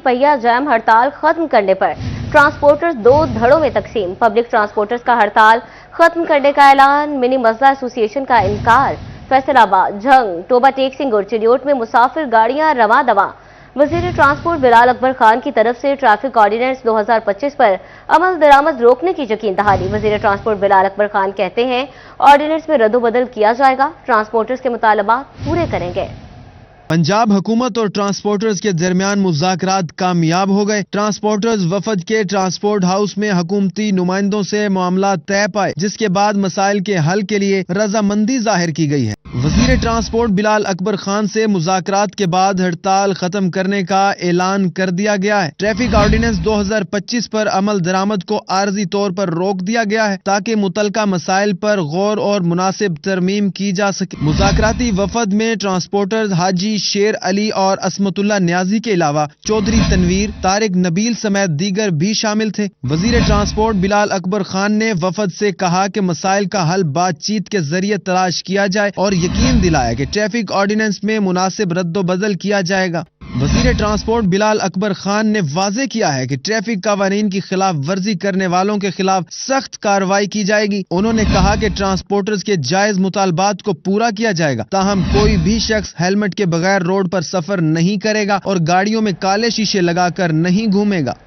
पहिया जैम हड़ताल खत्म करने पर ट्रांसपोर्टर्स 2 धड़ों में तकसीम। पब्लिक ट्रांसपोर्टर्स का हड़ताल खत्म करने का ऐलान, मिनी मसला एसोसिएशन का इनकार। फैसलाबाद, झंग, टोबा टेक सिंह और चिड़ियोट में मुसाफिर गाड़ियां रवां दवा। वजीर ट्रांसपोर्ट बिलाल अकबर खान की तरफ से ट्रैफिक ऑर्डिनेंस 2025 पर अमल दरामद रोकने की यकीन दहानी। वजीर ट्रांसपोर्ट बिलाल अकबर खान कहते हैं ऑर्डिनेंस में रद्दोबदल किया जाएगा, ट्रांसपोर्टर्स के मुतालबात पूरे करेंगे। पंजाब हुकूमत और ट्रांसपोर्टर्स के दरमियान मुज़ाकरात कामयाब हो गए। ट्रांसपोर्टर्स वफद के ट्रांसपोर्ट हाउस में हुकूमती नुमाइंदों से मामला तय पाए, जिसके बाद मसाइल के हल के लिए रजामंदी जाहिर की गई है। वजीर ट्रांसपोर्ट बिलाल अकबर खान से मुज़ाकरात के बाद हड़ताल खत्म करने का ऐलान कर दिया गया है। ट्रैफिक ऑर्डिनेंस 2025 पर अमल दरामद को आर्जी तौर पर रोक दिया गया है ताकि मुतलका मसाइल पर गौर और मुनासिब तरमीम की जा सके। मुज़ाकराती वफद में ट्रांसपोर्टर्स हाजी शेर अली और असमतुल्ला न्याजी के अलावा चौधरी तनवीर, तारिक नबील समेत दीगर भी शामिल थे। वजीर ट्रांसपोर्ट बिलाल अकबर खान ने वफद से कहा कि मसाइल का हल बातचीत के जरिए तलाश किया जाए और यकीन दिलाया कि ट्रैफिक ऑर्डिनेंस में मुनासिब रद्दोबदल किया जाएगा। वजीर ट्रांसपोर्ट बिलाल अकबर खान ने वाज़ेह किया है कि ट्रैफिक कानून की खिलाफ वर्जी करने वालों के खिलाफ सख्त कार्रवाई की जाएगी। उन्होंने कहा कि ट्रांसपोर्टर्स के जायज मुतालबात को पूरा किया जाएगा, ताहम कोई भी शख्स हेलमेट के बगैर रोड पर सफर नहीं करेगा और गाड़ियों में काले शीशे लगाकर नहीं घूमेगा।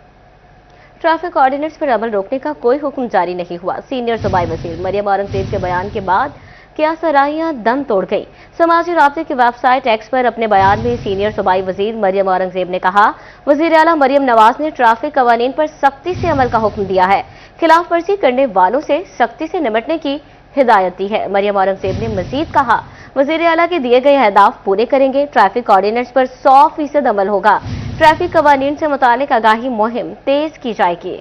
ट्रैफिक ऑर्डिनेंस पर अमल रोकने का कोई हुक्म जारी नहीं हुआ। सीनियर सूबाई वज़ीर मरियम औरंगजेब के बयान के बाद क्या सराहियां दम तोड़ गई। समाजी राब्ते की वेबसाइट एक्स पर अपने बयान में सीनियर सूबाई वज़ीर मरियम औरंगजेब ने कहा, वज़ीर आला मरियम नवाज ने ट्रैफिक कवानीन पर सख्ती से अमल का हुक्म दिया है, खिलाफ वर्जी करने वालों से सख्ती से निपटने की हिदायत दी है। मरियम औरंगजेब ने मजीद कहा, वज़ीर आला के दिए गए अहदाफ पूरे करेंगे। ट्रैफिक ऑर्डिनेंस पर 100% अमल होगा। ट्रैफिक कवानीन से मुतालिक आगाही मुहिम तेज की जाएगी।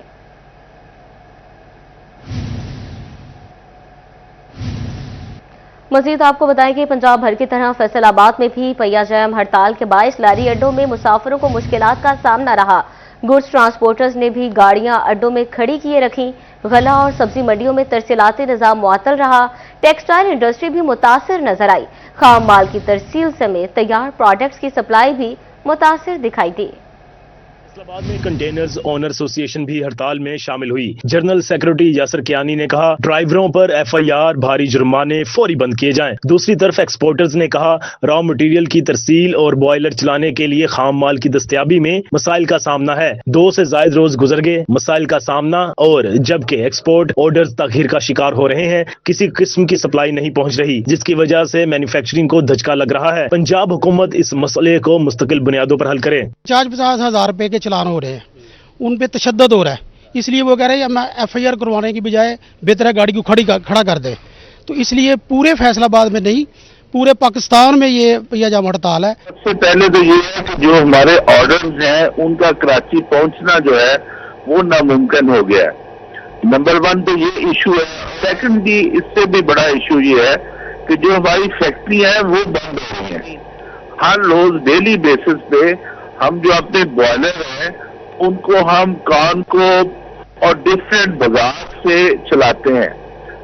मजीद आपको बताएं कि पंजाब भर की तरह फैसलाबाद में भी पहिया जैम हड़ताल के बायस लारी अड्डों में मुसाफिरों को मुश्किलात का सामना रहा। गुड्स ट्रांसपोर्टर्स ने भी गाड़ियां अड्डों में खड़ी किए रखी। गला और सब्जी मंडियों में तरसीलाती निजाम मुअत्तल रहा। टेक्सटाइल इंडस्ट्री भी मुतासिर नजर आई। खाम माल की तरसील समेत तैयार प्रोडक्ट्स की सप्लाई भी मुतासिर दिखाई दी। फैसलाबाद में कंटेनर्स ओनर एसोसिएशन भी हड़ताल में शामिल हुई। जनरल सेक्रेटरी यासर कियानी ने कहा, ड्राइवरों पर FIR, भारी जुर्माने फौरी बंद किए जाएं। दूसरी तरफ एक्सपोर्टर्स ने कहा, रॉ मटेरियल की तरसील और बॉयलर चलाने के लिए खाम माल की दस्तयाबी में मसाइल का सामना है। 2 से ज्यादा रोज गुजर गए, मसाइल का सामना, और जबकि एक्सपोर्ट ऑर्डर्स तखीर का शिकार हो रहे हैं, किसी किस्म की सप्लाई नहीं पहुंच रही, जिसकी वजह से मैन्युफैक्चरिंग को धचका लग रहा है। पंजाब हुकूमत इस मसले को मुस्तकिल बुनियादों पर हल करे। 50,000 रुपए के चलान हो रहे हैं, उन पे तशद्दुद हो रहा है, इसलिए वो कह रहे हैं FIR करवाने की बजाय बेहतर है गाड़ी को खड़ा कर दे। तो इसलिए पूरे फैसलाबाद में नहीं, पूरे पाकिस्तान में ये पहिया जाम हड़ताल है। सबसे पहले तो ये है कि जो हमारे ऑर्डर्स हैं उनका कराची पहुंचना जो है वो नामुमकिन हो गया है। नंबर 1 तो ये इशू है। सेकंडली इससे भी बड़ा इशू ये है कि जो हमारी फैक्ट्रियां हैं वो बंद हो गई हैं। हर रोज डेली बेसिस पे हम जो अपने बॉयलर हैं उनको हम कान को और डिफरेंट बाजार से चलाते हैं,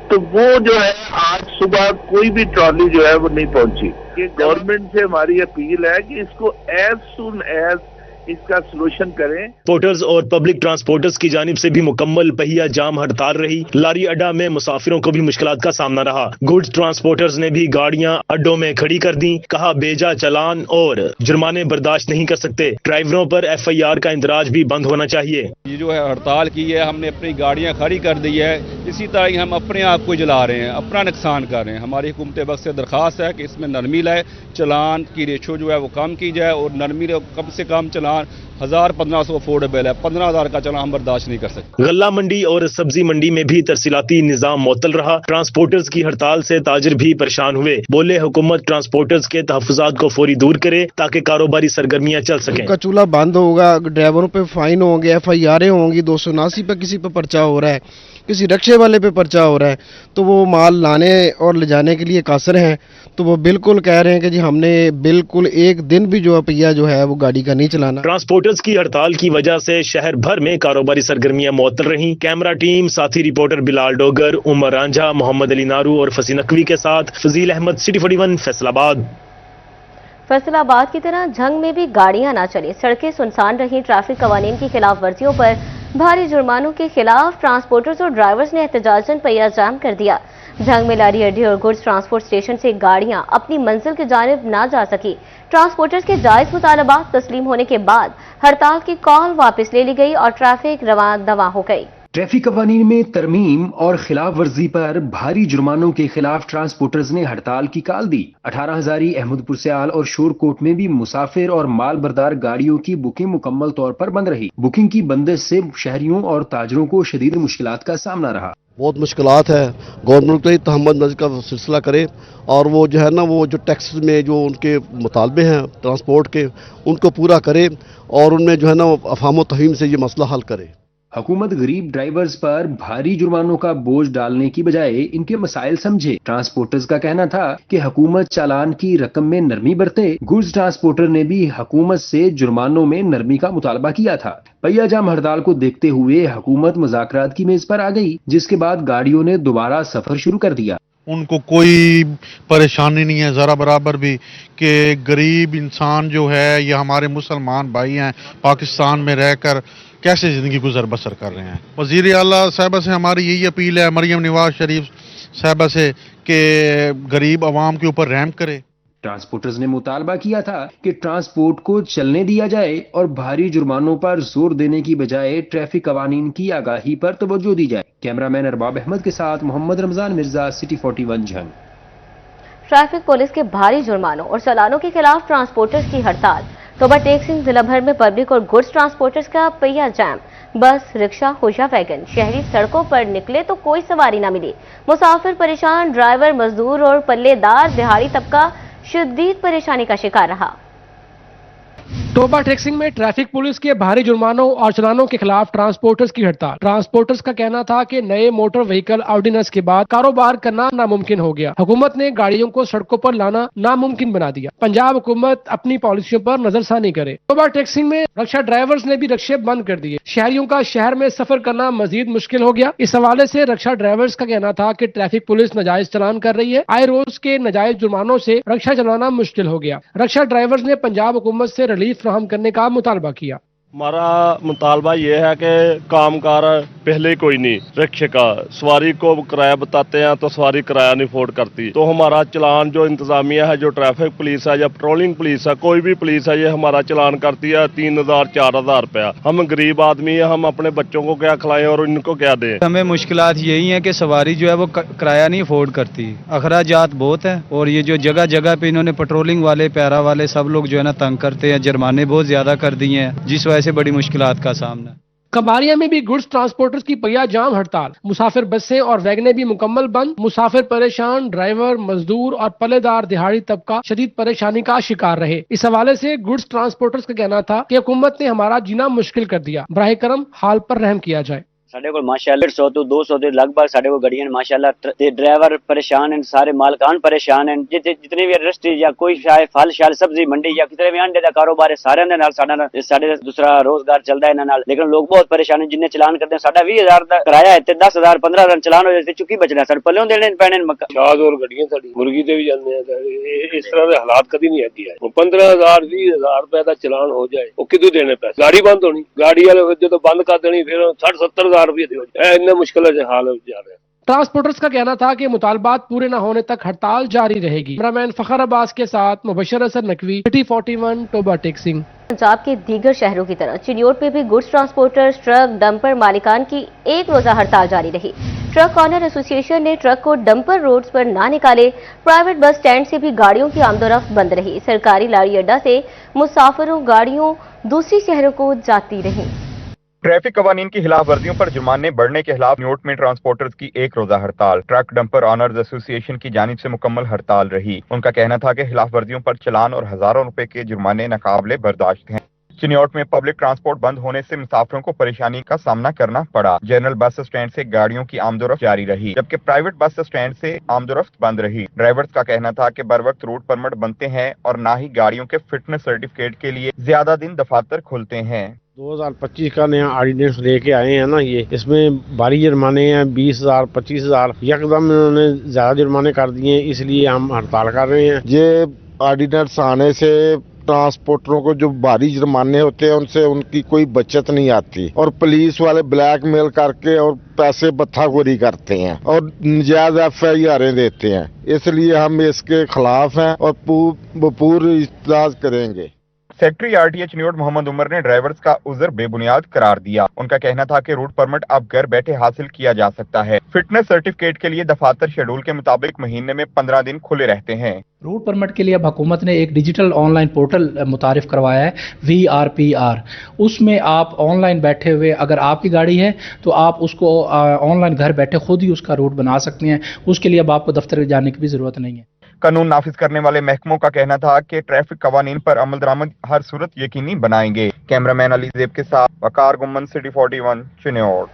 तो वो जो है आज सुबह कोई भी ट्रॉली जो है वो नहीं पहुंची। ये गवर्नमेंट से हमारी अपील है कि इसको एज सुन एज इसका सलूशन करें। पोर्टर्स और पब्लिक ट्रांसपोर्टर्स की जानिब से भी मुकम्मल पहिया जाम हड़ताल रही। लारी अड्डा में मुसाफिरों को भी मुश्किलात का सामना रहा। गुड्स ट्रांसपोर्टर्स ने भी गाड़ियां अड्डों में खड़ी कर दी। कहा, बेजा चालान और जुर्माने बर्दाश्त नहीं कर सकते। ड्राइवरों पर FIR का इंदराज भी बंद होना चाहिए। ये जो है हड़ताल की है, हमने अपनी गाड़ियां खड़ी कर दी है, इसी तरह ही हम अपने आप को जला रहे हैं, अपना नुकसान कर रहे हैं। हमारी हुकूमत वक्त से दरख्वास्त है कि इसमें नरमी लाए, चलान की रेशो जो है वो कम की जाए और नरमी कम से कम चलान 1000-1500 अफोर्डेबल है, 15,000 का चलान हम बर्दाश्त नहीं कर सकते। गल्ला मंडी और सब्जी मंडी में भी तरसीलाती निजाम मुअत्तल रहा। ट्रांसपोर्टर्स की हड़ताल से ताजिर भी परेशान हुए। बोले, हुकूमत ट्रांसपोर्टर्स के तहफ़्फ़ुज़ात को फौरी दूर करे ताकि कारोबारी सरगर्मियां चल सकें। का चूल्हा बंद होगा, ड्राइवरों पे फाइन होंगे, FIR होंगी, 279 पे किसी पे पर्चा हो रहा है, किसी रिक्शे वाले पे पर्चा हो रहा है, तो वो माल लाने और ले जाने के लिए कासर हैं। तो वो बिल्कुल कह रहे हैं कि जी हमने बिल्कुल एक दिन भी जो पहिया जो है वो गाड़ी का नहीं चलाना। ट्रांसपोर्टर्स की हड़ताल की वजह से शहर भर में कारोबारी सरगर्मियां मुअत्तल रहीं। कैमरा टीम साथी रिपोर्टर बिलाल डोगर, उमर रांझा, मोहम्मद अली नारू और फसी नकवी के साथ फजील अहमद, सिटी 41 फैसलाबाद। फैसला आबाद की तरह झंग में भी गाड़ियां ना चली, सड़कें सुनसान रहीं। ट्रैफिक कवानीन की खिलाफ वर्जियों पर भारी जुर्मानों के खिलाफ ट्रांसपोर्टर्स और ड्राइवर्स ने एहतजाजन पहिया जाम कर दिया। झंग में लारी अड्डे और गुड्स ट्रांसपोर्ट स्टेशन से गाड़ियां अपनी मंजिल की जानिब ना जा सकी। ट्रांसपोर्टर्स के जायज मुतालबात तस्लीम होने के बाद हड़ताल की कॉल वापस ले ली गई और ट्रैफिक रवां दवा हो गई। ट्रैफिक कवानीन में तरमीम और खिलाफ वर्जी पर भारी जुर्मानों के खिलाफ ट्रांसपोर्टर्स ने हड़ताल की कॉल दी। 18 हजारी अहमदपुर सियाल और शोरकोट में भी मुसाफिर और माल बरदार गाड़ियों की बुकिंग मुकम्मल तौर पर बंद रही। बुकिंग की बंदिश से शहरियों और ताजरों को शदीद मुश्किलात का सामना रहा। बहुत मुश्किलात है। गवर्नमेंट को तहम्मुल नज़र का सिलसिला करे और वो जो है ना, वो जो टैक्स में जो उनके मुतालबे हैं ट्रांसपोर्ट के, उनको पूरा करे और उनमें जो है ना अफाम तफहीम से ये मसला हल करे। हुकूमत गरीब ड्राइवर्स पर भारी जुर्मानों का बोझ डालने की बजाय इनके मसाइल समझे। ट्रांसपोर्टर्स का कहना था कि हुकूमत चालान की रकम में नरमी बरते। गुड्स ट्रांसपोर्टर ने भी हुकूमत से जुर्मानों में नरमी का मुतालबा किया था। पहिया जाम हड़ताल को देखते हुए हुकूमत मुज़ाकरात की मेज पर आ गई, जिसके बाद गाड़ियों ने दोबारा सफर शुरू कर दिया। उनको कोई परेशानी नहीं है ज़रा बराबर भी कि गरीब इंसान जो है या हमारे मुसलमान भाई हैं पाकिस्तान में रहकर कैसे ज़िंदगी गुजर बसर कर रहे हैं। वज़ीर आला साहबा से हमारी यही अपील है, मरियम नवाज शरीफ साहबा से, कि गरीब आवाम के ऊपर रहम करे। ट्रांसपोर्टर्स ने मुतालबा किया था कि ट्रांसपोर्ट को चलने दिया जाए और भारी जुर्मानों पर जोर देने की बजाय ट्रैफिक कवानीन की आगाही पर तवज्जो दी जाए। कैमरामैन अरबाब अहमद के साथ Mohammad Ramzan Mirza, city 41 Jhang. Traffic police के भारी जुर्मानों और चालानों के खिलाफ ट्रांसपोर्टर्स की हड़ताल। तोबा टेक्सिंग जिला भर में पब्लिक और गुड्स ट्रांसपोर्टर्स का पहिया जाम। बस, रिक्शा हो या वैगन, शहरी सड़कों पर निकले तो कोई सवारी ना मिली। मुसाफिर परेशान, ड्राइवर, मजदूर और पल्लेदार दिहाड़ी तबका शदीद परेशानी का शिकार रहा। तोबा टेक्सिंग में ट्रैफिक पुलिस के भारी जुर्मानों और चालानों के खिलाफ ट्रांसपोर्टर्स की हड़ताल। ट्रांसपोर्टर्स का कहना था कि नए मोटर व्हीकल ऑर्डिनेंस के बाद कारोबार करना नामुमकिन हो गया। हुकूमत ने गाड़ियों को सड़कों पर लाना नामुमकिन बना दिया। पंजाब हुकूमत अपनी पॉलिसियों पर नजरसानी करे। तोबा टेक्सिंग में रक्षा ड्राइवर्स ने भी रिक्शे बंद कर दिए। शहरियों का शहर में सफर करना मजीद मुश्किल हो गया। इस हवाले से रक्षा ड्राइवर्स का कहना था कि ट्रैफिक पुलिस नाजायज चालान कर रही है। आए रोज के नाजायज जुर्मानों से रक्षा चलाना मुश्किल हो गया। रक्षा ड्राइवर्स ने पंजाब हुकूमत से रिलीफ फराहम करने का मुतालबा किया। हमारा मुतालबा ये है कि कामकार पहले कोई नहीं, रिक्शे का सवारी को किराया बताते हैं तो सवारी किराया नहीं अफोर्ड करती। तो हमारा चलान जो इंतजामिया है, जो ट्रैफिक पुलिस है या पेट्रोलिंग पुलिस है, कोई भी पुलिस है, ये हमारा चलान करती है 3000 4000 रुपया। हम गरीब आदमी है, हम अपने बच्चों को क्या खिलाएं और इनको क्या दें। हमें मुश्किलात यही है कि सवारी जो है वो किराया नहीं अफोर्ड करती, अखराजात बहुत है और ये जो जगह जगह पे इन्होंने पेट्रोलिंग वाले, पैरा वाले सब लोग जो है ना तंग करते हैं, जुर्माने बहुत ज्यादा कर दिए हैं, जिस वजह से बड़ी मुश्किलात का सामना। कबारिया में भी गुड्स ट्रांसपोर्टर्स की पहिया जाम हड़ताल। मुसाफिर बसें और वैगनें भी मुकम्मल बंद। मुसाफिर परेशान, ड्राइवर, मजदूर और पल्लेदार दिहाड़ी तबका शदीद परेशानी का शिकार रहे। इस हवाले से गुड्स ट्रांसपोर्टर्स का कहना था कि हुकूमत ने हमारा जीना मुश्किल कर दिया, बराए करम हाल पर रहम किया जाए। साढ़े को माशाअल्लाह 150 तो 200 ਦੇ लगभग साढ़े को गड्डियां माशाअल्लाह ते ड्राइवर परेशान हैं, सारे मालकान परेशान हैं। जितने भी इंडस्ट्री या कोई शायद फल शाल सब्जी मंडी या कितने भी अंडे का कारोबार है, सारे दे नाल साडे दूसरा रोजगार चलदा है इन्हां नाल। लेकिन लोग बहुत परेशान हैं। जिन्ने चलान करते हैं साडा 20000 दा किराया है ते 10000 15000 चलान हो जाए चुकी बचना साडे पल्लों देने पैने मक्का शाद और गड्डियां साडी मुर्गी ते भी जांदे हैं। इस तरह दे हालात कदी नहीं आती है। 15000 20000 रुपए का चलान हो जाए वो किदू देने पैसे, गाड़ी बंद होनी, गाड़ी वाले जो बंद कर देनी फिर 60-70 रुपये दे मुश्किल हाल जा रहे हैं। ट्रांसपोर्टर्स का कहना था कि मुतालबात पूरे न होने तक हड़ताल जारी रहेगी। कैमरामैन फखर अब्बास के साथ मुबशर हसन नकवी, सिटी 41, तोबा टेक्सिंग। पंजाब के दीगर शहरों की तरह चिन्योट में भी गुड्स ट्रांसपोर्टर्स, ट्रक, डंपर मालिकान की एक रोजा हड़ताल जारी रही। ट्रक ऑनर एसोसिएशन ने ट्रक को डंपर रोड्स पर ना निकाले। प्राइवेट बस स्टैंड से भी गाड़ियों की आमदोरफ्त बंद रही। सरकारी लारी अड्डा से मुसाफिरों गाड़ियों दूसरी शहरों को जाती रही। ट्रैफिक कवानीन की खिलाफ वर्जियों पर जुर्माने बढ़ने के खिलाफ न्यूयॉर्क में ट्रांसपोर्टर्स की एक रोजा हड़ताल। ट्रक डंपर ऑनर्स एसोसिएशन की जानिब से मुकम्मल हड़ताल रही। उनका कहना था कि खिलाफ वर्जियों पर चलान और हजारों रुपए के जुर्माने नाकाबिले बर्दाश्त हैं। चिन्योट में पब्लिक ट्रांसपोर्ट बंद होने से मुसाफिरों को परेशानी का सामना करना पड़ा। जनरल बस स्टैंड से गाड़ियों की आमदोरफ्त जारी रही, जबकि प्राइवेट बस स्टैंड से आमदोरफ्त बंद रही। ड्राइवर्स का कहना था कि बर वक्त रूट परमिट बनते हैं और ना ही गाड़ियों के फिटनेस सर्टिफिकेट के लिए ज्यादा दिन दफातर खुलते हैं। 2025 का नया ऑर्डिनेंस लेके आए हैं ना, ये इसमें भारी जुर्माने हैं 20,000 25,000 यकदम इन्होंने ज्यादा जुर्माने कर दिए हैं, इसलिए हम हड़ताल कर रहे हैं। ये ऑर्डिनेंस आने से ट्रांसपोर्टरों को जो भारी जुर्माने होते हैं उनसे उनकी कोई बचत नहीं आती और पुलिस वाले ब्लैकमेल करके और पैसे बत्थाखोरी करते हैं और नजायज FIR देते हैं। इसलिए हम इसके खिलाफ हैं और पूरी इजलास करेंगे। Secretary RTH note Mohammad Umar ने ड्राइवर्स का उज़र बेबुनियाद करार दिया। उनका कहना था कि रूट परमिट अब घर बैठे हासिल किया जा सकता है। फिटनेस सर्टिफिकेट के लिए दफातर शेड्यूल के मुताबिक महीने में 15 दिन खुले रहते हैं। रूट परमिट के लिए अब हुकूमत ने एक डिजिटल ऑनलाइन पोर्टल मुतारिफ करवाया है VRPR। उसमें आप ऑनलाइन बैठे हुए अगर आपकी गाड़ी है तो आप उसको ऑनलाइन घर बैठे खुद ही उसका रूट बना सकते हैं। उसके लिए अब आपको दफ्तर जाने की भी जरूरत नहीं है। कानून नाफिज करने वाले महकमों का कहना था कि ट्रैफिक कवानीन पर अमल दरामद हर सूरत यकीनी बनाएंगे। कैमरामैन अली ज़ेब के साथ वकार गुम्मन, सिटी 41, चिन्नौर।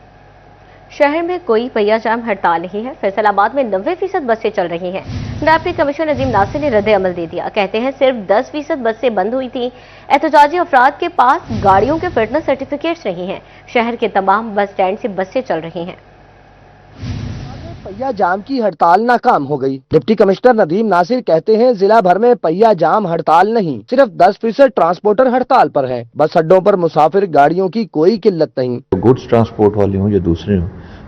शहर में कोई पहिया जाम हड़ताल नहीं है। फैसलाबाद में 90% बसें चल रही हैं। डिप्टी कमिश्नर नजीम नासिर ने रद्द अमल दे दिया। कहते हैं सिर्फ 10% बसें बंद हुई थी। एहतजाजी अफराद के पास गाड़ियों के फिटनेस सर्टिफिकेट्स नहीं हैं। शहर के तमाम बस स्टैंड से बसें चल रही हैं। पहिया जाम की हड़ताल नाकाम हो गई। डिप्टी कमिश्नर नदीम नासिर कहते हैं जिला भर में पहिया जाम हड़ताल नहीं, सिर्फ 10% ट्रांसपोर्टर हड़ताल पर हैं। बस अड्डों पर मुसाफिर गाड़ियों की कोई किल्लत नहीं। गुड्स ट्रांसपोर्ट वाले हों या दूसरे हों,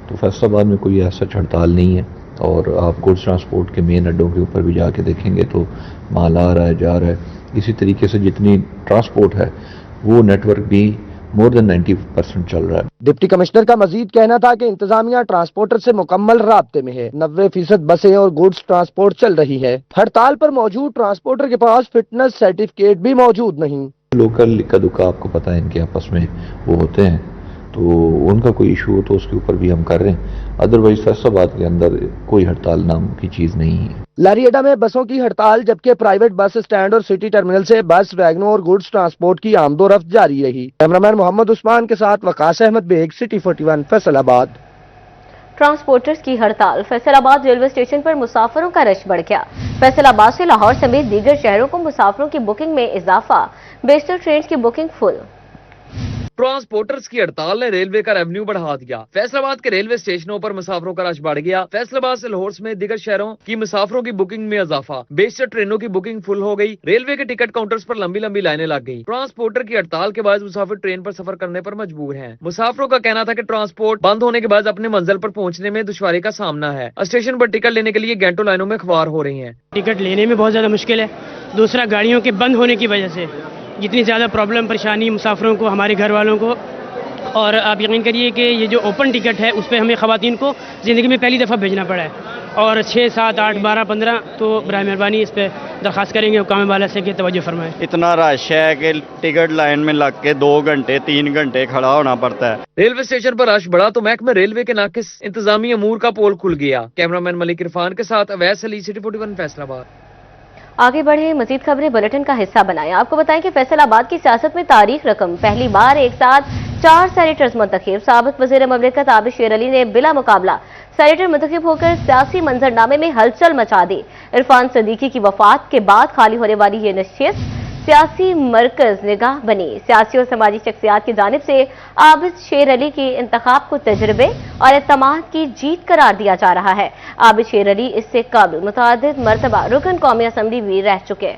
तो फैसलाबाद में कोई ऐसा हड़ताल नहीं है। और आप गुड्स ट्रांसपोर्ट के मेन अड्डों के ऊपर भी जाके देखेंगे तो माल आ रहा है, जा रहा है। इसी तरीके से जितनी ट्रांसपोर्ट है वो नेटवर्क भी मोर देन 90% चल रहा है। डिप्टी कमिश्नर का मजीद कहना था कि इंतजामिया ट्रांसपोर्टर से मुकम्मल राब्ते में है। 90% बसें और गुड्स ट्रांसपोर्ट चल रही है। हड़ताल पर मौजूद ट्रांसपोर्टर के पास फिटनेस सर्टिफिकेट भी मौजूद नहीं। लोकल इक्का दुक्का आपको पता है इनके आपस में वो होते हैं, तो उनका कोई इशू हो तो उसके ऊपर भी हम कर रहे हैं। अदरवाइज फैसलाबाद के अंदर कोई हड़ताल नाम की चीज नहीं है। लारी अड्डा में बसों की हड़ताल, जबकि प्राइवेट बस स्टैंड और सिटी टर्मिनल से बस, वैगनों और गुड्स ट्रांसपोर्ट की आमदोरफ्त जारी रही। कैमरामैन मोहम्मद उस्मान के साथ वकास अहमद बेग, सिटी 41, फैसलाबाद। ट्रांसपोर्टर्स की हड़ताल। फैसलाबाद रेलवे स्टेशन पर मुसाफिरों का रश बढ़ गया। फैसलाबाद से लाहौर समेत दीगर शहरों को मुसाफिरों की बुकिंग में इजाफा। बेशतर ट्रेन की बुकिंग फुल। ट्रांसपोर्टर्स की हड़ताल ने रेलवे का रेवेन्यू बढ़ा दिया। फैसलाबाद के रेलवे स्टेशनों पर मुसाफिरों का रश बढ़ गया। फैसलाबाद से लाहौर में दीगर शहरों की मुसाफिरों की बुकिंग में इजाफा। बेशतर ट्रेनों की बुकिंग फुल हो गई। रेलवे के टिकट काउंटर्स पर लंबी लंबी लाइनें लग गई। ट्रांसपोर्टर की हड़ताल के बाद मुसाफिर ट्रेन पर सफर करने पर मजबूर हैं। मुसाफिरों का कहना था कि ट्रांसपोर्ट बंद होने के बाद अपने मंजिल पर पहुंचने में दुश्वारी का सामना है। स्टेशन पर टिकट लेने के लिए घंटों लाइनों में खवार हो रही है। टिकट लेने में बहुत ज्यादा मुश्किल है। दूसरा, गाड़ियों के बंद होने की वजह से जितनी ज्यादा प्रॉब्लम परेशानी मुसाफिरों को, हमारे घर वालों को। और आप यकीन करिए कि ये जो ओपन टिकट है उस पर हमें ख़वातीन को ज़िंदगी में पहली दफ़ा भेजना पड़ा है। और 6, 7, 8, 12, 15 तो बराए मेहरबानी इस पर दरख्वास्त करेंगे हुकाम वाला से कि तवज्जो फरमाएं। इतना रश है कि टिकट लाइन में लग के 2 घंटे 3 घंटे खड़ा होना पड़ता है। रेलवे स्टेशन पर रश बढ़ा तो महकमे रेलवे के नाकिस इंतजामी अमूर का पोल खुल गया। कैमरामैन मलिक इरफान के साथ अवैस अली, सिटी 41, फैसलाबाद। आगे बढ़े, मजीद खबरें बुलेटिन का हिस्सा बनाएं। आपको बताएं कि फैसलाबाद की सियासत में तारीख रकम। पहली बार एक साथ 4 सेनेटर्स मुंतखब। साबिक वज़ीर ममलिकत आबिद शेर अली ने बिला मुकाबला सेनेटर मुंतखब होकर सियासी मंजरनामे में हलचल मचा दी। इरफान सदीकी की वफात के बाद खाली होने वाली ये नशिस्त सियासी मरकज निगाह बनी। सियासी और समाजी शख्सियात की जानिब से आबिद शेर अली की इंतखाब को तजर्बे और एतमाद की जीत करार दिया जा रहा है। आबिद शेर अली इससे कबल मुतअद्दिद मरतबा रुकन कौमी असम्बली भी रह चुके।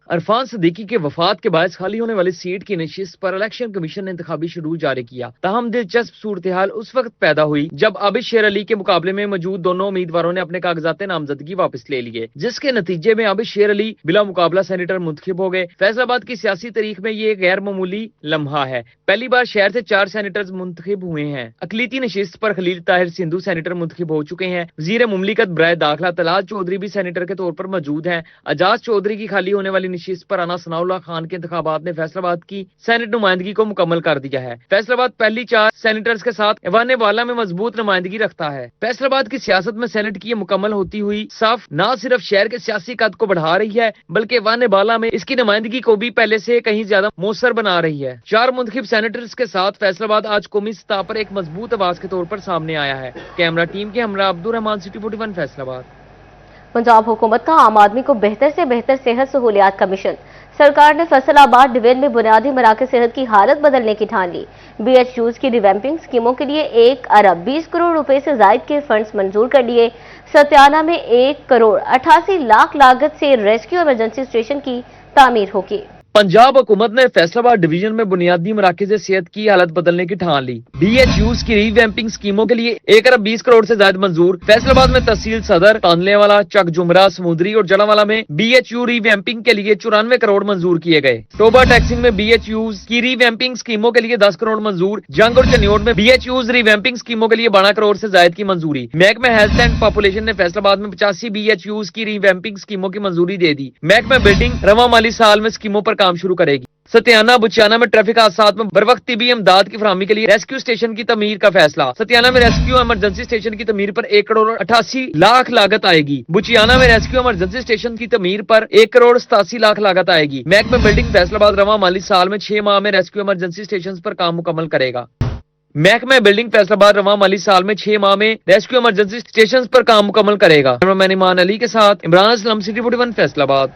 इरफान सदीकी के वफात के बाद खाली होने वाली सीट की नशिस्त पर इलेक्शन कमीशन ने इंतखाबी शेड्यूल जारी किया। ताहम दिलचस्प सूरत हाल उस वक्त पैदा हुई जब आबिद शेर अली के मुकाबले में मौजूद दोनों उम्मीदवारों ने अपने कागजात नामजदगी वापस ले लिए, जिसके नतीजे में आबिद शेर अली बिला मुकाबला सेनेटर मुंतखब हो गए। फैसलाबाद की सियासी तारीख में ये गैर मामूली लम्हा है। पहली बार शहर से 4 सेनेटर्स मुंतखब हुए हैं। अकलीती नशिस्त पर खलील ताहिर सिंधु सेनेटर मुंतखब हो चुके हैं। वजीर मुमलिकत बराए दाखिला तलाल चौधरी भी सेनेटर के तौर पर मौजूद हैं। एजाज चौधरी की खाली होने वाली नशिस्त पर आना सनाउल्लाह खान के इंतखाबात ने फैसलाबाद की सेनेट नुमाइंदगी को मुकम्मल कर दिया है। फैसलाबाद पहली 4 सेनेटर्स के साथ ऐवान वाला में मजबूत नुमाइंदगी रखता है। फैसलाबाद की सियासत में सेनेट की मुकम्मल होती हुई साफ न सिर्फ शहर के सियासी कद को बढ़ा रही है बल्कि ऐवान वाला में इसकी नुमाइंदगी को भी पहले से कहीं ज्यादा मौसर बना रही है। 4 मुंतखब सेनेटर्स के साथ फैसलाबाद आज कौमी सतह पर एक मजबूत आवाज के तौर पर सामने आया है। कैमरा टीम के हमरा अब्दुल रहमान, सिटी 41, फैसलाबाद। पंजाब हुकूमत का आम आदमी को बेहतर से बेहतर सेहत सहूलियात का मिशन। सरकार ने फैसलाबाद डिवीजन में बुनियादी मराकज़ सेहत की हालत बदलने की ठान ली। BHUs की रिवैम्पिंग स्कीमों के लिए 1 अरब 20 करोड़ रुपए से जायद के फंड्स मंजूर कर लिए। सत्याना में 1 करोड़ 88 लाख लागत से रेस्क्यू इमरजेंसी स्टेशन की तामीर होगी। पंजाब हुकूमत ने फैसलाबाद डिवीजन में बुनियादी मराकज़ सेहत की हालत बदलने की ठान ली। BHUs की रीवैम्पिंग स्कीमों के लिए 1 अरब 20 करोड़ से ज्यादा मंजूर। फैसलाबाद में तहसील सदर, तानलेवाला, चक जुमरा, समुद्री और जलावाला में BHU रीवैम्पिंग के लिए 94 करोड़ मंजूर किए गए। टोबा टैक्सिंग में BHUs की रीवैम्पिंग स्कीमों के लिए 10 करोड़ मंजूर। जंग और चन्योट में BHUs रीवैम्पिंग स्कीमों के लिए 12 करोड़ से ज्यादा की मंजूरी। महकमा हेल्थ एंड पॉपुलेशन ने फैसलाबाद में 85 BHUs की रीवैम्पिंग स्कीमों की मंजूरी दे दी। महकमा बिल्डिंग रवा माली साल में स्कीमों पर काम शुरू करेगी। सत्याना बुचियाना में ट्रैफिक हादसात में बर वक्त तिबी इमदाद की फराहमी के लिए रेस्क्यू स्टेशन की तमीर का फैसला। सत्याना में रेस्क्यू इमरजेंसी स्टेशन की तमीर पर 1 करोड़ 88 लाख लागत आएगी। बुचियाना में रेस्क्यू इमरजेंसी स्टेशन की तमीर पर 1 करोड़ 87 लाख लागत आएगी। महकमा बिल्डिंग फैसलाबाद रवा माली साल में 6 माह में रेस्क्यू इमरजेंसी स्टेशन पर काम मुकम्मल करेगा। महकमा बिल्डिंग फैसलाबाद रवा माली साल में 6 माह में रेस्क्यू इमरजेंसी स्टेशन पर काम मुकम्मल करेगा। कैमरामैन ईमान अली के साथ इमरान असलम, सिटी 41 फैसलाबाद।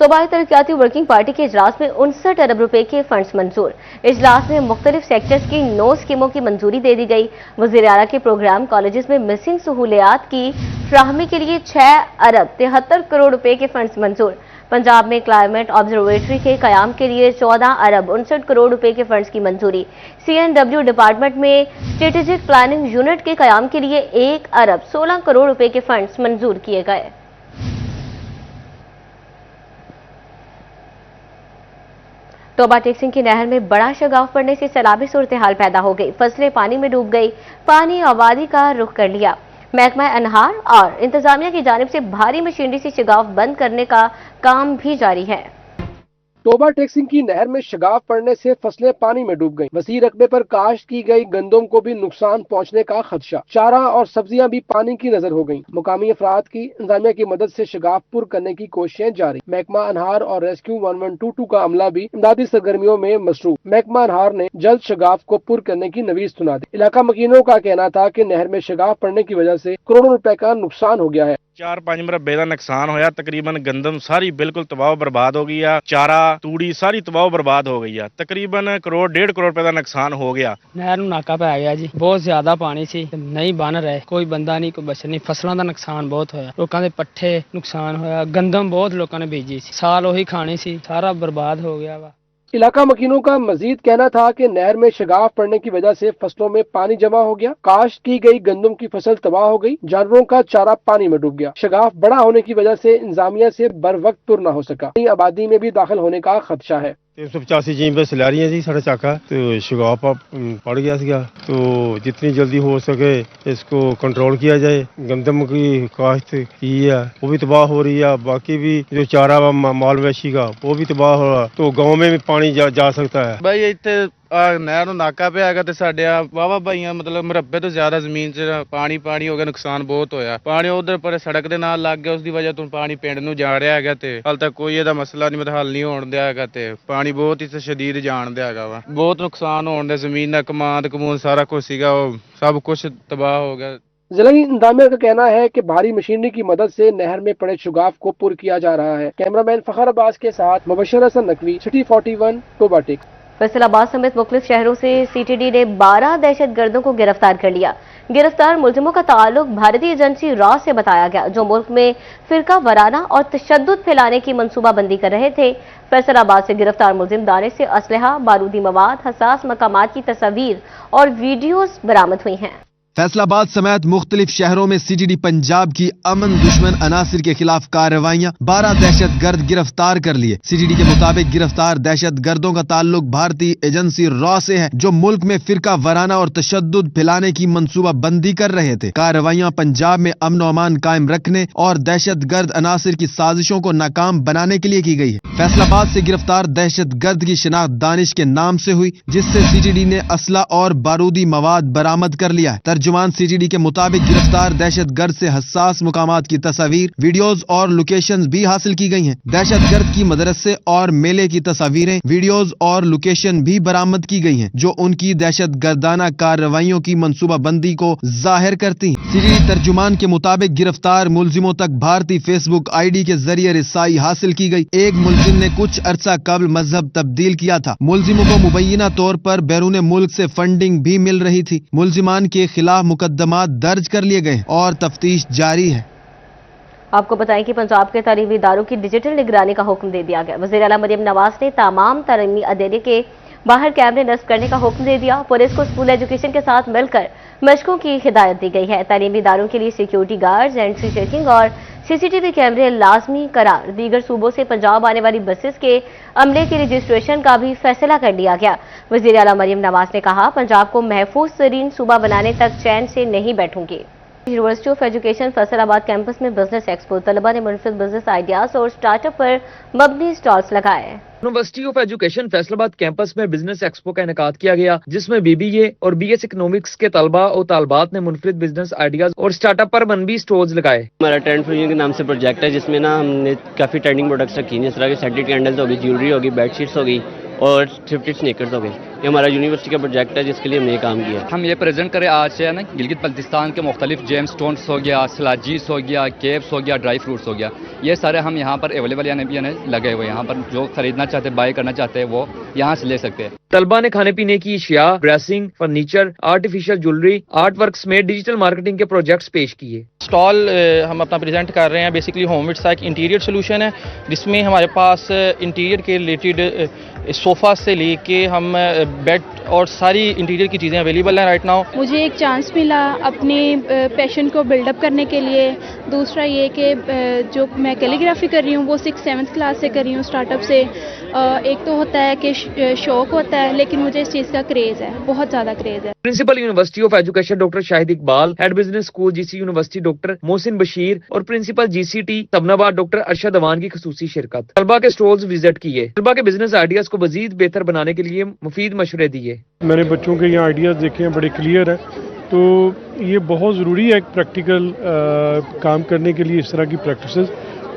सूबाई तरक्याती वर्किंग पार्टी के इजलास में 59 अरब रुपए के फंड्स मंजूर। इजलास में मुख्तलिफ सेक्टर्स की 9 स्कीमों की मंजूरी दे दी गई। वज़ीर आला के प्रोग्राम कॉलेजेस में मिसिंग सहूलियात की फ्राहमी के लिए 6 अरब 73 करोड़ रुपए के फंड्स मंजूर। पंजाब में क्लाइमेट ऑब्जर्वेटरी के कयाम के लिए 14 अरब 59 करोड़ रुपए के फंड्स की मंजूरी। CNW डिपार्टमेंट में स्ट्रेटेजिक प्लानिंग यूनिट के कयाम के लिए 1 अरब 16 करोड़ रुपए के फंड्स मंजूर किए गए। टोबा टेक्सिंग की नहर में बड़ा शगाफ पड़ने से सैलाबी सूरत हाल पैदा हो गई। फसलें पानी में डूब गई। पानी आबादी का रुख कर लिया। महकमा अनहार और इंतजामिया की जानिब से भारी मशीनरी से शगाफ बंद करने का काम भी जारी है। टोबा टेक्सिंग की नहर में शगाफ पड़ने से फसलें पानी में डूब गईं। वसी रकबे पर काश्त की गई गंदम को भी नुकसान पहुंचने का खदशा। चारा और सब्जियां भी पानी की नजर हो गईं। मुकामी अफराद की इंतजामिया की मदद से शगाफ पुर करने की कोशिशें जारी। महकमा अनहार और रेस्क्यू 1122 का अमला भी इमदादी सरगर्मियों में मसरूफ। महकमा अनहार ने जल्द शगाफ को पुर करने की नवीज सुना दी। इलाका मकीनों का कहना था कि नहर में शगाफ पड़ने की वजह से करोड़ों रुपए का नुकसान हो गया है। 4-5 मरबे का नुकसान होया। तकरीबन गंदम सारी बिल्कुल तबाह बर्बाद हो गई है। चारा तूड़ी सारी तबाह बर्बाद हो गई है। तकरीबन करोड़ 1.5 करोड़ रुपए का नुकसान हो गया। नहर ਨੂੰ ਨਾਕਾ ਪੈ ਗਿਆ ਜੀ। ਬਹੁਤ ਜ਼ਿਆਦਾ ਪਾਣੀ ਸੀ, ਨਹੀਂ ਬਣ ਰਹੇ। ਕੋਈ ਬੰਦਾ ਨਹੀਂ, ਕੋਈ ਬਚਤ ਨਹੀਂ। ਫਸਲਾਂ ਦਾ ਨੁਕਸਾਨ ਬਹੁਤ ਹੋਇਆ। ਲੋਕਾਂ ਦੇ ਪੱਠੇ ਨੁਕਸਾਨ ਹੋਇਆ। ਗੰਦਮ ਬਹੁਤ ਲੋਕਾਂ ਨੇ ਬੀਜੀ ਸੀ। ਸਾਲ ਉਹੀ ਖਾਣੀ ਸੀ, ਸਾਰਾ ਬਰਬਾਦ ਹੋ ਗਿਆ ਵਾ। इलाका मकीनों का मजीद कहना था कि नहर में शगाफ पड़ने की वजह से फसलों में पानी जमा हो गया। काश्त की गई गंदम की फसल तबाह हो गई। जानवरों का चारा पानी में डूब गया। शगाफ बड़ा होने की वजह से इंतजामिया से बर वक्त पुर न हो सका। नई आबादी में भी दाखिल होने का खदशा है। 385 जीम पे सलारियाँ जी साढ़े चाका तो शगाफ पड़ गया सीगा। तो जितनी जल्दी हो सके इसको कंट्रोल किया जाए। गंदम की काश्त की है वो भी तबाह हो रही है। बाकी भी जो चारा माल वेशी का वो भी तबाह हो रहा। तो गाँव में भी पानी जा सकता है। भाई इतने नहर ਨੂੰ ਨਾਕਾ ਪਿਆ ਹੈਗਾ ਤੇ ਸਾਡੇ ਆ ਵਾਵਾ ਭਾਈਆਂ ਮਤਲਬ ਮਰੱਬੇ ਤੋਂ ਜ਼ਿਆਦਾ ਜ਼ਮੀਨ 'ਚ ਪਾਣੀ ਹੋ ਗਿਆ। ਨੁਕਸਾਨ ਬਹੁਤ ਹੋਇਆ। ਪਾਣੀ ਉਧਰ ਪਰ ਸੜਕ ਦੇ ਨਾਲ ਲੱਗ ਗਿਆ। ਉਸ ਦੀ ਵਜ੍ਹਾ ਤੋਂ ਪਾਣੀ ਪਿੰਡ ਨੂੰ ਜਾ ਰਿਹਾ ਹੈਗਾ ਤੇ ਹਾਲ ਤੱਕ ਕੋਈ ਇਹਦਾ ਮਸਲਾ ਨਹੀਂ, ਮਤਲਬ ਹੱਲ ਨਹੀਂ ਹੋਣ ਦਿਆ ਹੈਗਾ ਤੇ ਪਾਣੀ ਬਹੁਤ ਹੀ ਸ਼ਦੀਦ ਜਾਣ ਦਿਆ ਹੈਗਾ ਵਾ। ਬਹੁਤ ਨੁਕਸਾਨ ਹੋਣ ਦੇ ਜ਼ਮੀਨ ਦਾ ਕਮਾਨ ਸਾਰਾ ਕੁਝ ਸੀਗਾ ਉਹ ਸਭ ਕੁਝ ਤਬਾਹ ਹੋ ਗਿਆ। जिला इंतजामिया का कहना है कि भारी मशीनरी की मदद से नहर में पड़े शगाफ को पुर किया जा रहा है। कैमरामैन फखर अब्बास के साथ मुबशर हसन नकवी, सिटी 41 टोबा टेक्स। फैसलाबाद समेत मुख्तलिफ शहरों से CTD ने 12 दहशत गर्दों को गिरफ्तार कर लिया। गिरफ्तार मुलजिमों का ताल्लुक भारतीय एजेंसी रॉ से बताया गया, जो मुल्क में फिरका वराना और तशद्दुद फैलाने की मंसूबाबंदी कर रहे थे। फैसलाबाद से गिरफ्तार मुलजिम दानिश से असलहा, बारूदी मवाद, हसास मकामात की तस्वीर और वीडियोस बरामद हुई हैं। फैसलाबाद समेत मुख्तलिफ शहरों में CTD पंजाब की अमन दुश्मन अनासिर के खिलाफ कार्रवाइयां। 12 दहशत गर्द गिरफ्तार कर लिए। CTD के मुताबिक गिरफ्तार दहशत गर्दों का ताल्लुक भारतीय एजेंसी रॉ से है, जो मुल्क में फिरका वराना और तशद्दुद फैलाने की मंसूबा बंदी कर रहे थे। कार्रवाइयां पंजाब में अमन और अमान कायम रखने और दहशत गर्द अनासिर की साजिशों को नाकाम बनाने के लिए की गई है। फैसलाबाद से गिरफ्तार दहशत गर्द की शिनाख्त दानिश के नाम से हुई, जिससे CTD ने असला और बारूदी मवाद बरामद कर लिया है। तर्जुमान CGD के मुताबिक गिरफ्तार दहशतगर्द से हसास मुकामात की तस्वीर, वीडियोज और लोकेशंस भी हासिल की गई हैं। दहशतगर्द की मदरसे और मेले की तस्वीरें, वीडियोज और लोकेशन भी बरामद की गई हैं, जो उनकी दहशतगर्दाना कार्रवाइयों की मंसूबाबंदी को जाहिर करती हैं। CGD तर्जुमान के मुताबिक गिरफ्तार मुलजिमों तक भारतीय फेसबुक ID के जरिए रिसाई हासिल की गई। एक मुलजिम ने कुछ अरसा कबल मजहब तब्दील किया था। मुलजिमों को मुबैना तौर पर बैरून मुल्क से फंडिंग भी मिल रही थी। मुलजिमान के खिलाफ मुकदमात दर्ज कर लिए गए और तफ्तीश जारी है। आपको बताएं कि पंजाब के तालीमी इदारों की डिजिटल निगरानी का हुक्म दे दिया गया। वज़ीर आला मरियम नवाज ने तमाम तालीमी अदारे के बाहर कैमरे नस्ब करने का हुक्म दे दिया। पुलिस को स्कूल एजुकेशन के साथ मिलकर मशकों की हिदायत दी गई है। तालीमी इदारों के लिए सिक्योरिटी गार्ड्स, एंट्री चेकिंग और CCTV कैमरे लाजमी करार। दीगर सूबों से पंजाब आने वाली बसेस के अमले की रजिस्ट्रेशन का भी फैसला कर लिया गया। वज़ीर आला मरियम नवाज ने कहा, पंजाब को महफूज तरीन सूबा बनाने तक चैन से नहीं बैठूंगी। University of education Faisalabad campus में बिजनेस एक्सपो, तलबा ने मुनफरद बिजनेस आइडियाज और स्टार्टअप पर मबनी स्टॉल्स लगाए। University of education Faisalabad campus में बिजनेस एक्सपो का इनेकाद किया गया, जिसमें BBA और BS इकोनॉमिक्स के तलबा और तालबात ने मुनफरद बिजनेस आइडियाज और स्टार्टअप पर मबनी स्टॉल्स लगाए। हमारा ट्रेंड फ्यूजन के नाम से प्रोजेक्ट है, जिसमें ना हमने काफी ट्रेंडिंग प्रोडक्ट्स रखी हैं, जिस तरह के सेंटेड कैंडल्स होगी, ज्वेलरी होगी, बेडशीट्स होगी और थ्रिफ्टेड स्नीकर्स हो गए। ये हमारा यूनिवर्सिटी का प्रोजेक्ट है, जिसके लिए हमने ये काम किया। हम ये प्रेजेंट करें आज से है ना, गिलगित बल्तिस्तान के मुख्तलिफ जेम स्टोन्स हो गया, सलाजीस हो गया, केप्स हो गया, ड्राई फ्रूट्स हो गया, ये सारे हम यहाँ पर अवेलेबल यानी लगे हुए। यहाँ पर जो खरीदना चाहते, बाय करना चाहते हैं, वो यहाँ से ले सकते हैं। तलबा ने खाने पीने की अशिया, dressing, furniture, artificial jewellery, art work में डिजिटल मार्केटिंग के प्रोजेक्ट्स पेश किए। स्टॉल हम अपना प्रेजेंट कर रहे हैं। बेसिकली होममेड सा एक इंटीरियर सोल्यूशन है, जिसमें हमारे पास इंटीरियर के रिलेटेड सोफा से लेके हम बेड और सारी इंटीरियर की चीज़ें अवेलेबल हैं राइट नाउ। मुझे एक चांस मिला अपने पैशन को बिल्डअप करने के लिए। दूसरा ये कि जो मैं कैलीग्राफी कर रही हूँ वो 6th-7th क्लास से कर रही हूँ स्टार्टअप से। एक तो होता है कि शौक होता है, लेकिन मुझे इस चीज़ का क्रेज़ है, बहुत ज़्यादा क्रेज़ है। Principal university of education doctor Shahid Iqbal, head business school GC university doctor Mohsin Bashir और principal GCT Tabnabad doctor Arshad Awan की खसूसी शिरकत। तलबा के स्टॉल्स विजिट किए। तलबा के बिजनेस आइडियाज को मजीद बेहतर बनाने के लिए मुफीद मशवरे दिए। मैंने बच्चों के यहाँ आइडियाज देखे हैं, बड़े क्लियर है, तो ये बहुत ज़रूरी है प्रैक्टिकल काम करने के लिए, इस तरह की प्रैक्टिसेस,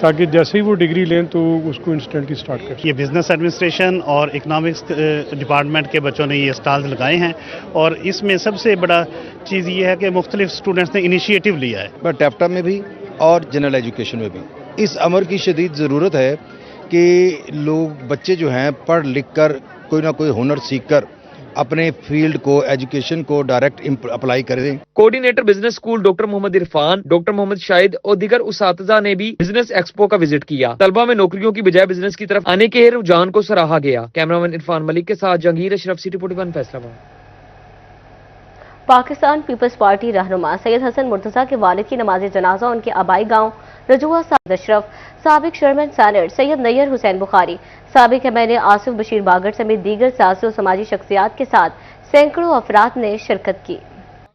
ताकि जैसे ही वो डिग्री लें तो उसको इंस्टेंटली स्टार्ट कर। ये बिजनेस एडमिनिस्ट्रेशन और इकोनॉमिक्स डिपार्टमेंट के बच्चों ने ये स्टॉल्स लगाए हैं, और इसमें सबसे बड़ा चीज़ ये है कि मुख्तलिफ स्टूडेंट्स ने इनिशिएटिव लिया है। टैप्टा में भी और जनरल एजुकेशन में भी इस अमर की शदीद ज़रूरत है कि लोग, बच्चे जो हैं, पढ़ लिख कर कोई ना कोई हुनर सीख कर अपने फील्ड को, एजुकेशन को डायरेक्ट अप्लाई करें। Coordinator business school doctor Mohammad Irfan, doctor Mohammad Shahid और दीगर उसातिज़ा ने भी बिजनेस एक्सपो का विजिट किया। तलबा में नौकरियों की बजाय बिजनेस की तरफ आने के रुझान को सराहा गया। कैमरामैन इरफान मलिक के साथ Jahangir Ashraf, city 41 Faisalabad. Pakistan Peoples Party रहनुमा सैयद हसन मुर्तजा के वालिद की नमाज जनाजा उनके आबाई गांव रजुआ साद अशरफ, साबिक चेयरमैन सेनेट सैयद नैयर हुसैन बुखारी, साबिक MLA आसिफ बशीर बागड़ समेत दीगर सियासी और समाजी शख्सियात के साथ सैकड़ों अफराद ने शिरकत की।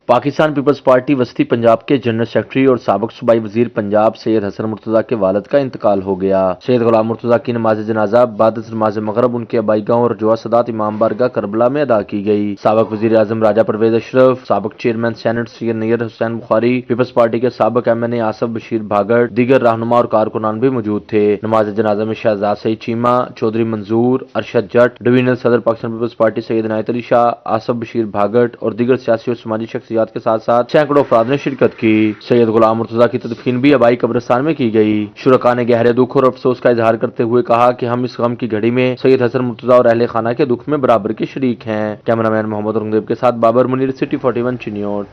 पाकिस्तान पीपल्स पार्टी वस्ती पंजाब के जनरल सेक्रेटरी और साबिक सूबाई वजीर पंजाब सैयद हसन मुर्तजा के वालिद का इंतकाल हो गया। सैयद गुलाम मुर्तजा की नमाज जनाजा बाद नमाज मगरब उनके आबाई गांव और रजुआ सदात इमाम बारगाह करबला में अदा की गई। साबिक वजीर आजम राजा परवेज अशरफ, साबिक chairman senate Syed Nayyar Hussain Bukhari, Peoples Party के साबिक MLA आसिफ बशीर बागड़, दीगर रहनुमा और कारकुनान भी मौजूद थे। नमाज जनाजा में शहजाद सईद चीमा, चौधरी मंजूर, अरशद जट, डिवीजनल सदर पाकिस्तान पीपल्स पार्टी सैयद इनायत अली शाह, आसिफ बशीर बागड़ और दीगर सियासी और समाजी शख्सियात के साथ साथ सैकड़ों अफराद ने शिरकत की। सैयद गुलाम मुर्तजा की तदफीन भी आबाई कब्रिस्तान में की गई। शुरका ने गहरे दुख और अफसोस का इजहार करते हुए कहा कि हम इस गम की घड़ी में सैयद हसन मुर्तजा और अहले खाना के दुख में बराबर के शरीक हैं। कैमरामैन मोहम्मद रंगदेव के साथ बाबर मुनीर, सिटी 41 चिन्योट।